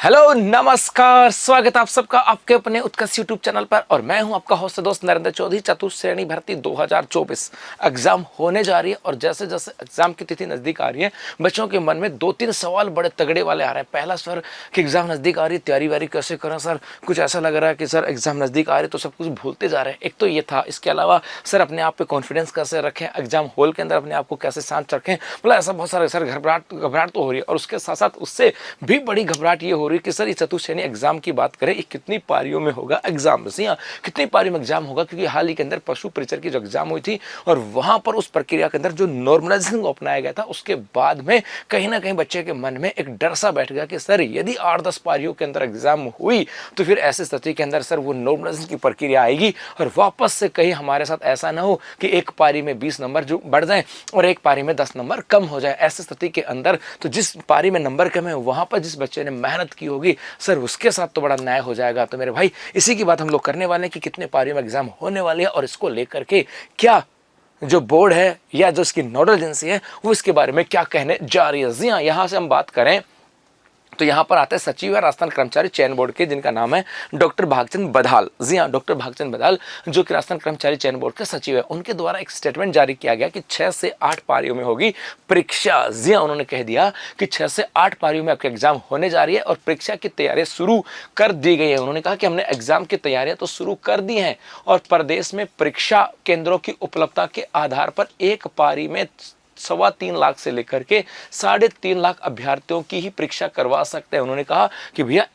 Hello नमस्कार, स्वागत आप सबका आपके अपने उत्कर्ष यूट्यूब चैनल पर। और मैं हूं आपका होस्ट दोस्त नरेंद्र चौधरी। चतुर्थ श्रेणी भर्ती 2024 एग्जाम होने जा रही है और जैसे जैसे एग्जाम की तिथि नजदीक आ रही है बच्चों के मन में दो तीन सवाल बड़े तगड़े वाले आ रहे हैं। पहला, सर कि एग्जाम नजदीक आ रही है, तैयारी वारी कैसे करें सर। कुछ ऐसा लग रहा है कि सर एग्जाम नजदीक आ रही है तो सब कुछ भूलते जा रहे हैं। एक तो ये था। इसके अलावा सर अपने आप पे कॉन्फिडेंस कैसे रखें, एग्जाम हॉल के अंदर अपने आप को कैसे शांत रखें। मतलब ऐसा बहुत सारा सर घबराहट तो हो रही है। और उसके साथ साथ उससे भी बड़ी घबराहट ये हो रही है कि सर ये चतुर्थ श्रेणी एग्जाम की बात करें, ये कितनी पारियों में होगा एग्जाम, कितनी पारियों में एग्जाम होगा। क्योंकि हाल ही के अंदर पशु परिचर की जो एग्जाम हुई थी और वहां पर उस प्रक्रिया के अंदर जो नॉर्मलाइजेशन अपनाया गया था उसके बाद में कहीं ना कहीं बच्चे के मन में एक डर सा बैठ गया कि सर यदि 8-10 पारियों के अंदर एग्जाम हुई तो फिर ऐसी स्थिति के अंदर सर वो नॉर्मलाइजेशन की प्रक्रिया आएगी और वापस से कहीं हमारे साथ ऐसा ना हो कि एक पारी में 20 नंबर जो बढ़ जाए और एक पारी में 10 नंबर कम हो जाए। ऐसी स्थिति के अंदर तो जिस पारी में नंबर कम है वहां पर जिस बच्चे ने मेहनत की होगी सर उसके साथ तो बड़ा न्याय हो जाएगा। तो मेरे भाई इसी की बात हम लोग करने वाले हैं कि कितने पारियों में एग्जाम होने वाली है और इसको लेकर के क्या जो बोर्ड है या जो इसकी नोडल एजेंसी है वो इसके बारे में क्या कहने जा रही है। जी हाँ, यहां से हम बात करें तो यहाँ पर आते हैं सचिव है राजस्थान कर्मचारी चयन बोर्ड के, जिनका नाम है डॉक्टर भागचंद बधाल। जी हाँ, डॉक्टर भागचंद बधाल जो कि राजस्थान कर्मचारी चयन बोर्ड के सचिव है, उनके द्वारा एक स्टेटमेंट जारी किया गया कि 6 से 8 पारियों में होगी परीक्षा। जी हाँ, उन्होंने कह दिया कि 6 से 8 पारियों में आपकी एग्जाम होने जा रही है और परीक्षा की तैयारियां शुरू कर दी गई है। उन्होंने कहा कि हमने एग्जाम की तैयारियां तो शुरू कर दी हैं और प्रदेश में परीक्षा केंद्रों की उपलब्धता के आधार पर एक पारी में 3.25 लाख से लेकर के 3.5 लाख अभ्यर्थियों की ही परीक्षा करवा सकते हैं। उन्होंने कहा कि भैया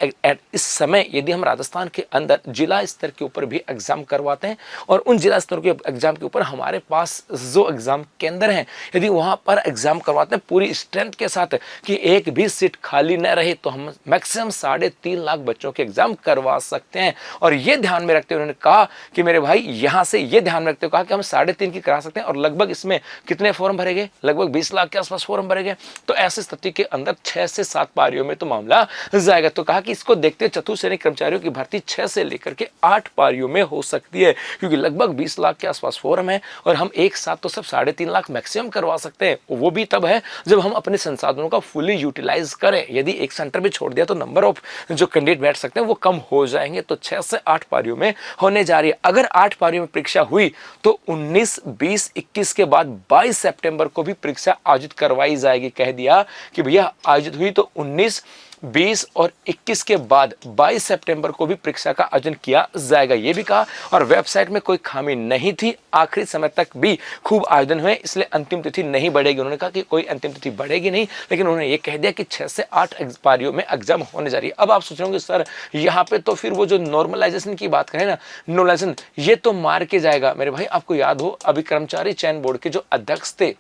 इस समय यदि हम राजस्थान के अंदर जिला स्तर के ऊपर भी एग्जाम करवाते हैं और उन जिला स्तर के एग्जाम के ऊपर हमारे पास जो एग्जाम केंद्र हैं यदि वहां पर एग्जाम करवाते हैं पूरी स्ट्रेंथ के साथ कि एक भी सीट खाली न रहे तो हम मैक्सिमम 3.5 लाख बच्चों के एग्जाम करवा सकते हैं। और ये ध्यान में रखते हुए उन्होंने कहा कि मेरे भाई यहां से ये ध्यान में रखते हुए कहा कि हम 3.5 की करा सकते हैं और लगभग इसमें कितने फॉर्म भरेंगे, लगभग 20 लाख के आसपास फॉर्म भरेंगे। तो ऐसी स्थिति के अंदर 6 से 7 पारियों में तो मामला जाएगा। तो कहा कि इसको देखते हुए चतुर्थ श्रेणी कर्मचारियों की भर्ती 6 से लेकर के 8 पारियों में हो सकती है क्योंकि लगभग 20 लाख के आसपास फॉर्म है और हम एक साथ तो सब 3.5 लाख मैक्सिमम करवा सकते हैं। वो भी तब है जब हम अपने संसाधनों का फुली यूटिलाइज करें। यदि एक सेंटर भी छोड़ दिया तो नंबर ऑफ जो कैंडिडेट बैठ सकते हैं वो कम हो जाएंगे। तो 6 से 8 पारियों में होने जा रही है। अगर 8 पारियों में परीक्षा हुई तो 19, 20, 21 के बाद 22 सितंबर को भी परीक्षा आयोजित करवाई जाएगी। कह दिया कि भैया आयोजित हुई तो 19, 20 और 21 के बाद 22 सितंबर को भी परीक्षा का आयोजन किया जाएगा, ये भी कहा। और वेबसाइट में कोई खामी नहीं थी, आखिरी समय तक भी खूब आयोजन हुए, इसलिए अंतिम तिथि नहीं बढ़ेगी। उन्होंने कहा कि कोई अंतिम तिथि बढ़ेगी नहीं, लेकिन उन्होंने ये कह दिया कि 6 से 8 पारियों में एग्जाम होने जा रही है। अब आप सोच रहे होंगे सर यहाँ पे तो फिर वो जो नॉर्मलाइजेशन की बात करें ना, नॉर्मलाइजेशन ये तो मार के जाएगा। मेरे भाई आपको याद हो अभी कर्मचारी चयन बोर्ड के जो अध्यक्ष थे,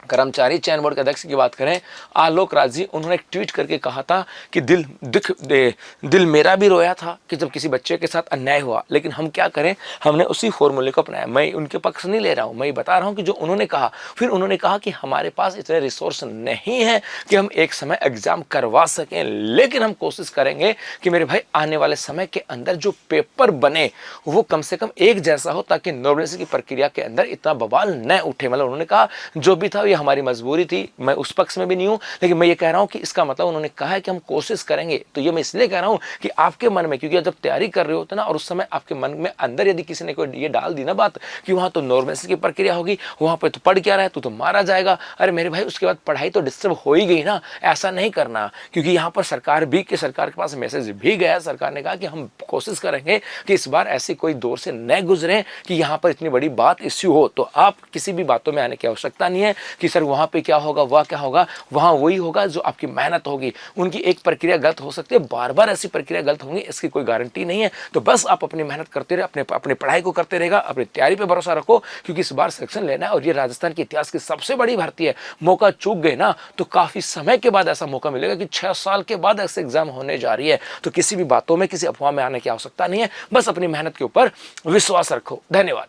कर्मचारी चयन बोर्ड के अध्यक्ष की बात करें आलोक राज जी, उन्होंने एक ट्वीट करके कहा था कि दिल मेरा भी रोया था कि जब किसी बच्चे के साथ अन्याय हुआ, लेकिन हम क्या करें, हमने उसी फॉर्मूले को अपनाया। मैं उनके पक्ष नहीं ले रहा हूं, मैं बता रहा हूं कि जो उन्होंने कहा। फिर उन्होंने कहा कि हमारे पास इतने रिसोर्स नहीं है कि हम एक समय एग्जाम करवा सकें, लेकिन हम कोशिश करेंगे कि मेरे भाई आने वाले समय के अंदर जो पेपर बने वो कम से कम एक जैसा हो ताकि नॉर्मलाइजेशन की प्रक्रिया के अंदर इतना बवाल न उठे। मतलब उन्होंने कहा जो भी था हमारी मजबूरी थी, मैं उस पक्ष में भी नहीं हूं, लेकिन मैं ये कह रहा हूं कि इसका मतलब उन्होंने कहा है कि हम कोशिश करेंगे। तो ये मैं इसलिए कह रहा हूं कि आपके मन में, क्योंकि जब तैयारी कर रहे होते ना और उस समय आपके मन में अंदर यदि किसी ने कोई ये डाल दी ना बात कि वहां तो नॉर्मलाइजेशन की प्रक्रिया होगी, वहां पे तो पढ़ क्या रहा है, तू तो मारा जाएगा। अरे मेरे भाई उसके बाद पढ़ाई तो डिस्टर्ब हो ही गई ना, ऐसा नहीं करना। क्योंकि यहाँ पर सरकार के पास मैसेज भी गया, सरकार ने कहा कि हम कोशिश करेंगे कि इस बार ऐसी कोई दौर से न गुजरे कि यहाँ पर इतनी बड़ी बात इश्यू हो। तो आप किसी भी बातों में आने की आवश्यकता नहीं है कि सर वहां पे क्या होगा, वह क्या होगा, वहां वही होगा जो आपकी मेहनत होगी। उनकी एक प्रक्रिया गलत हो सकती है, बार बार ऐसी प्रक्रिया गलत होंगी इसकी कोई गारंटी नहीं है। तो बस आप अपनी मेहनत करते रहे, अपनी पढ़ाई को करते रहेगा, अपनी तैयारी पे भरोसा रखो क्योंकि इस बार सिलेक्शन लेना है और ये राजस्थान के इतिहास की सबसे बड़ी भर्ती है। मौका चूक गए ना तो काफी समय के बाद ऐसा मौका मिलेगा कि 6 साल के बाद ऐसे एग्जाम होने जा रही है। तो किसी भी बातों में, किसी अफवाह में आने की आवश्यकता नहीं है, बस अपनी मेहनत के ऊपर विश्वास रखो। धन्यवाद।